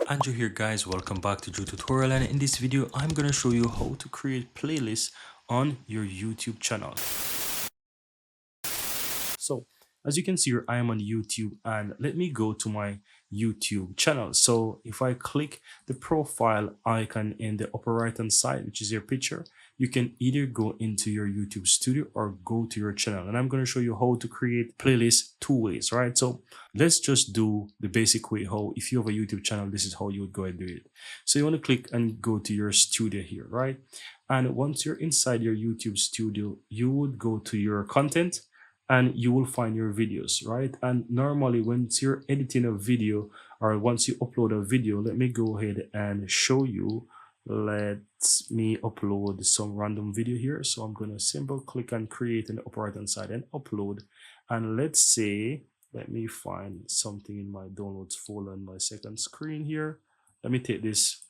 Andrew here guys, welcome back to Drew Tutorial, and in this video I'm gonna show you how to create playlists on your YouTube channel. So as you can see here, I am on YouTube, and let me go to my YouTube channel. So if I click the profile icon in the upper right hand side, which is your picture, you can either go into your YouTube studio or go to your channel. And I'm going to show you how to create playlists two ways, right? So let's just do the basic way. How, if you have a YouTube channel, this is how you would go and do it. So you want to click and go to your studio here, right? And once you're inside your YouTube studio, you would go to your content and you will find your videos, right? And normally once you're editing a video or once you upload a video, let me go ahead and show you. Let me upload some random video here. So I'm going to simple click and create in the upper right hand side and upload. And let's say, let me find something in my downloads folder on my second screen here. Let me take this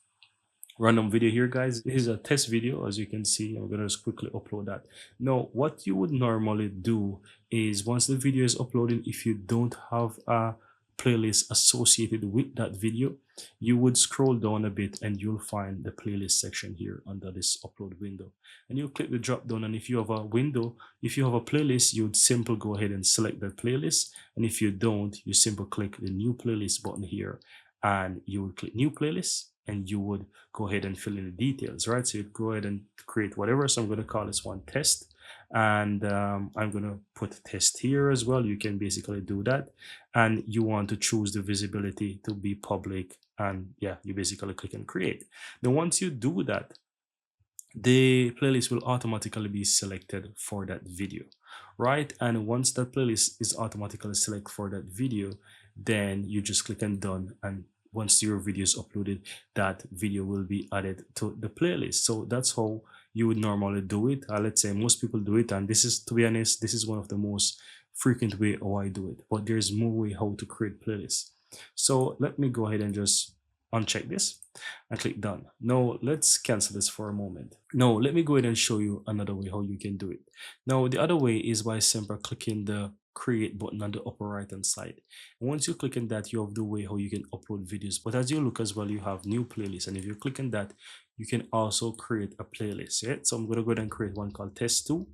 random video here, guys. This is a test video. As you can see, I'm gonna just quickly upload that. Now what you would normally do is, once the video is uploaded, if you don't have a playlist associated with that video, you would scroll down a bit and you'll find the playlist section here under this upload window, and you click the drop down, and if you have a window, if you have a playlist, you'd simply go ahead and select that playlist, and if you don't, you simply click the new playlist button here and you would click new playlist, and you would go ahead and fill in the details, right? So you'd go ahead and create whatever. So I'm going to call this one test, and I'm going to put test here as well. You can basically do that, and you want to choose the visibility to be public, and yeah, you basically click and create. Now once you do that, the playlist will automatically be selected for that video, right? And once that playlist is automatically selected for that video, then you just click and done, and once your video is uploaded, that video will be added to the playlist. So that's how you would normally do it. Let's say most people do it, and this is, to be honest, this is one of the most frequent way how I do it, but there's more way how to create playlists. So let me go ahead and just uncheck this and click done. Now let's cancel this for a moment. Now let me go ahead and show you another way how you can do it. Now the other way is by simply clicking the create button on the upper right hand side. And once you click on that, you have the way how you can upload videos, but as you look as well, you have new playlists, and if you click on that, you can also create a playlist, right? So I'm going to go ahead and create one called test 2,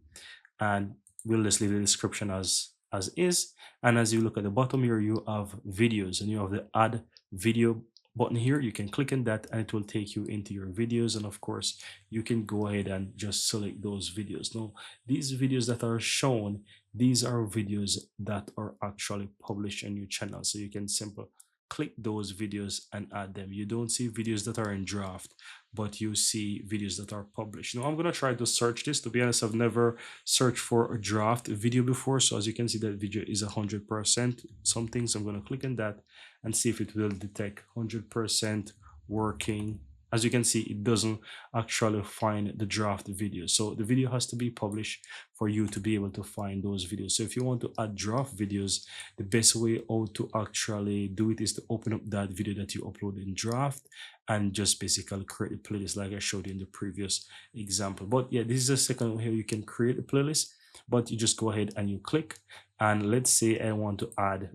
and we'll just leave the description as is. And as you look at the bottom here, you have videos, and you have the add video button here. You can click on that and it will take you into your videos, and of course you can go ahead and just select those videos. Now these videos that are shown, these are videos that are actually published on your channel, so you can simply click those videos and add them. You don't see videos that are in draft, but you see videos that are published. Now I'm going to try to search this. To be honest, I've never searched for a draft video before, so as you can see, that video is 100% something. So I'm going to click on that and see if it will detect 100% working. As you can see, it doesn't actually find the draft video. So the video has to be published for you to be able to find those videos. So if you want to add draft videos, the best way how to actually do it is to open up that video that you upload in draft and just basically create a playlist like I showed you in the previous example. But yeah, this is a second way you can create a playlist, but you just go ahead and you click, and let's say I want to add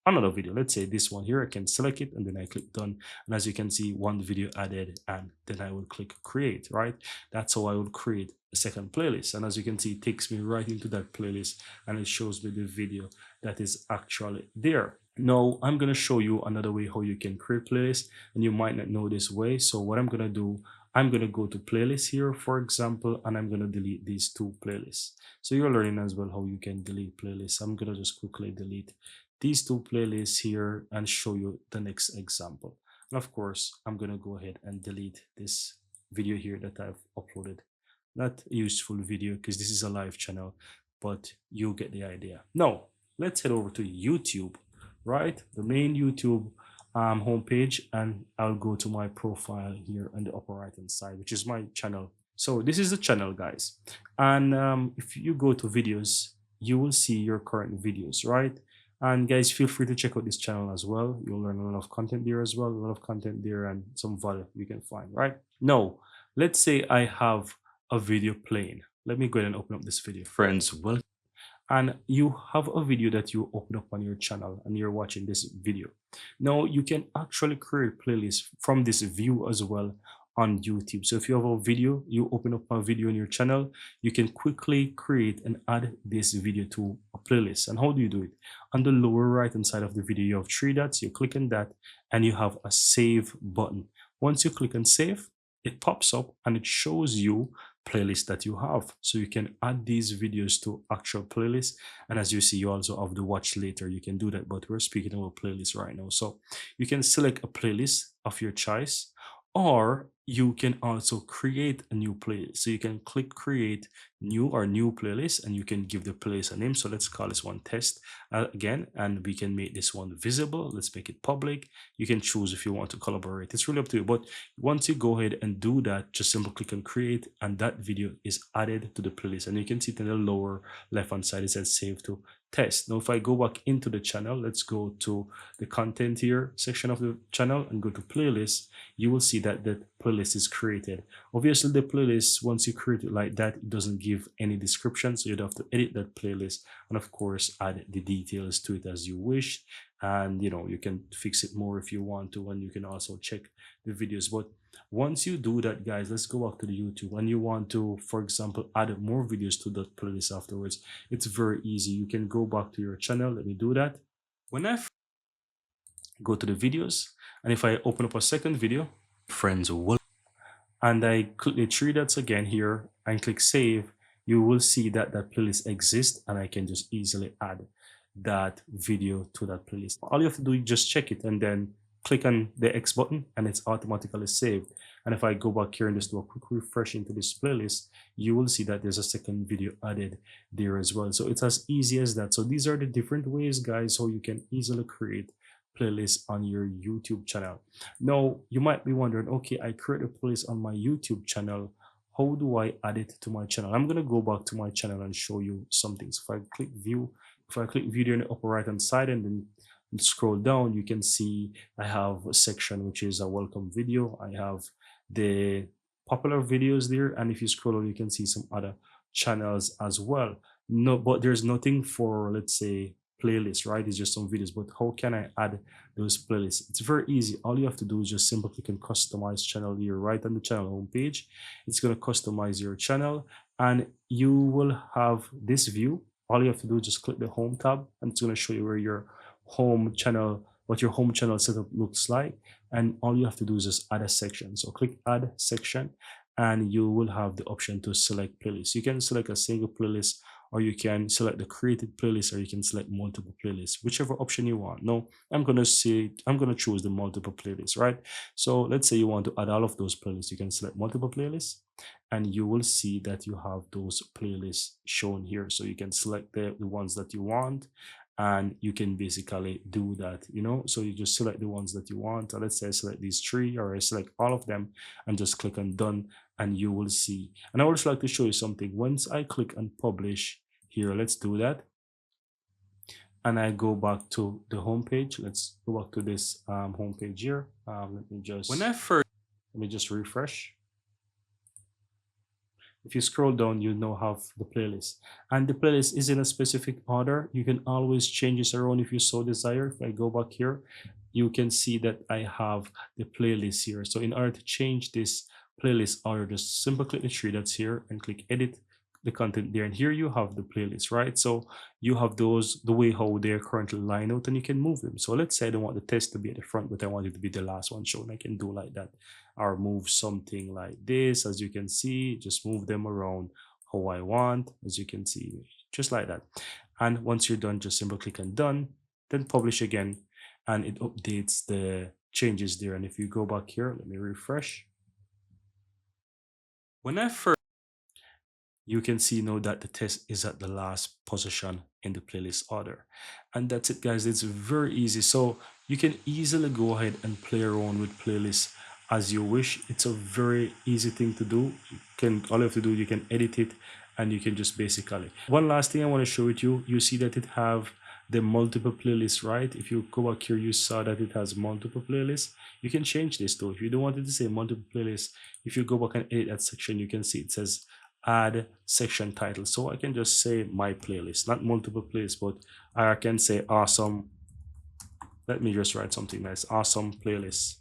another video. Let's say this one here. I can select it and then I click done, and as you can see, one video added, and then I will click create, right? That's how I will create a second playlist. And as you can see, it takes me right into that playlist and it shows me the video that is actually there. Now I'm going to show you another way how you can create playlists, and you might not know this way. So what I'm going to do, I'm going to go to playlist here, for example, and I'm going to delete these two playlists. So you're learning as well how you can delete playlists. I'm going to just quickly delete these two playlists here and show you the next example. And of course, I'm going to go ahead and delete this video here that I've uploaded. Not a useful video because this is a live channel, but you get the idea. Now, let's head over to YouTube, right? The main YouTube homepage, and I'll go to my profile here on the upper right hand side, which is my channel. So this is the channel, guys. And if you go to videos, you will see your current videos, right? And guys, feel free to check out this channel as well. You'll learn a lot of content there as well, a lot of content there and some value you can find, right? Now, let's say I have a video playing. Let me go ahead and open up this video. Friends, welcome. and you have a video that you open up on your channel and you're watching this video. Now you can actually create playlists from this view as well on YouTube. So if you have a video, you open up a video on your channel, you can quickly create and add this video to a playlist. And how do you do it? On the lower right hand side of the video, you have three dots, you click on that and you have a save button. Once you click on save, it pops up and it shows you playlist that you have, so you can add these videos to actual playlists. And as you see, you also have the watch later, you can do that, but we're speaking about playlists right now. So you can select a playlist of your choice, or you can also create a new playlist. So you can click create new or new playlist and you can give the playlist a name. So let's call this one test again, and we can make this one visible. Let's make it public. You can choose if you want to collaborate, it's really up to you. But once you go ahead and do that, just simply click on create and that video is added to the playlist. And you can see it in the lower left hand side, it says save to test. Now if I go back into the channel, let's go to the content here section of the channel and go to playlist. You will see that the playlist is created. Obviously the playlist, once you create it like that, it doesn't give any description, so you'd have to edit that playlist and of course add the details to it as you wish. And you can fix it more if you want to, and you can also check the videos. But once you do that, guys, let's go back to the YouTube and you want to, for example, add more videos to that playlist afterwards. It's very easy. You can go back to your channel. Let me do that. When I go to the videos, and if I open up a second video, friends will, and I click the three dots again here and click save, you will see that that playlist exists and I can just easily add that video to that playlist. All you have to do is just check it and then click on the X button and it's automatically saved. And if I go back here and just do a quick refresh into this playlist, you will see that there's a second video added there as well. So it's as easy as that. So these are the different ways, guys, how you can easily create playlists on your YouTube channel. Now you might be wondering, okay, I create a playlist on my YouTube channel, how do I add it to my channel? I'm going to go back to my channel and show you something. So if I click view, if I click video in the upper right hand side and then scroll down, you can see I have a section which is a welcome video. I have the popular videos there, and if you scroll on, you can see some other channels as well. No, but there's nothing for, let's say, playlist, right? It's just some videos. But how can I add those playlists? It's very easy. All you have to do is just simply click on customize channel here, right on the channel homepage. It's going to customize your channel and you will have this view. All you have to do is just click the home tab and it's going to show you where your home channel, what your home channel setup looks like. And all you have to do is just add a section. So click add section and you will have the option to select playlist. You can select a single playlist, or you can select the created playlist, or you can select multiple playlists, whichever option you want. Now I'm going to choose the multiple playlists, right? So let's say you want to add all of those playlists. You can select multiple playlists and you will see that you have those playlists shown here. So you can select the ones that you want and you can basically do that, so you just select the ones that you want. Or let's say I select these three, or I select all of them and just click on done, and you will see. And I would just like to show you something. Once I click on publish here, let's do that, and I go back to the home page. Let's go back to this home page here. Let me just refresh. If you scroll down, you now have the playlist, and the playlist is in a specific order. You can always change this around if you so desire. If I go back here, you can see that I have the playlist here. So in order to change this playlist order, just simply click the three dots here and click edit the content there, and here you have the playlist, right? So you have those the way how they're currently lined out, and you can move them. So let's say I don't want the test to be at the front, but I want it to be the last one shown. I can do like that, or move something like this. As you can see, just move them around how I want, as you can see, just like that. And once you're done, just simply click on done, then publish again, and it updates the changes there. And if you go back here, let me refresh. When I first, you can see now that the test is at the last position in the playlist order. And that's it, guys. It's very easy. So you can easily go ahead and play around with playlists as you wish. It's a very easy thing to do. All you have to do, you can edit it, and you can just basically. One last thing I want to show it you see that it have the multiple playlists, right? If you go back here, you saw that it has multiple playlists. You can change this though. If you don't want it to say multiple playlists, if you go back and edit that section, you can see it says add section title. So I can just say my playlist, not multiple playlists, but I can say awesome. Let me just write something nice. Awesome playlist,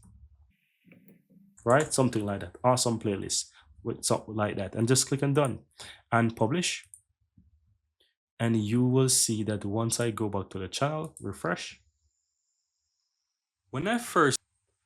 right? Something like that. Awesome playlist with something like that. And just click on done and publish. And you will see that once I go back to the channel, refresh, when I first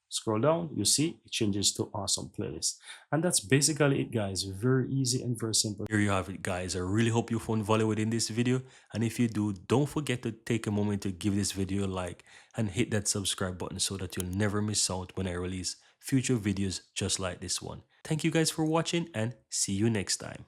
scroll down, you see it changes to awesome playlist. And that's basically it, guys. Very easy and very simple. Here you have it, guys. I really hope you found value within this video. And if you do, don't forget to take a moment to give this video a like and hit that subscribe button so that you'll never miss out when I release future videos just like this one. Thank you guys for watching and see you next time.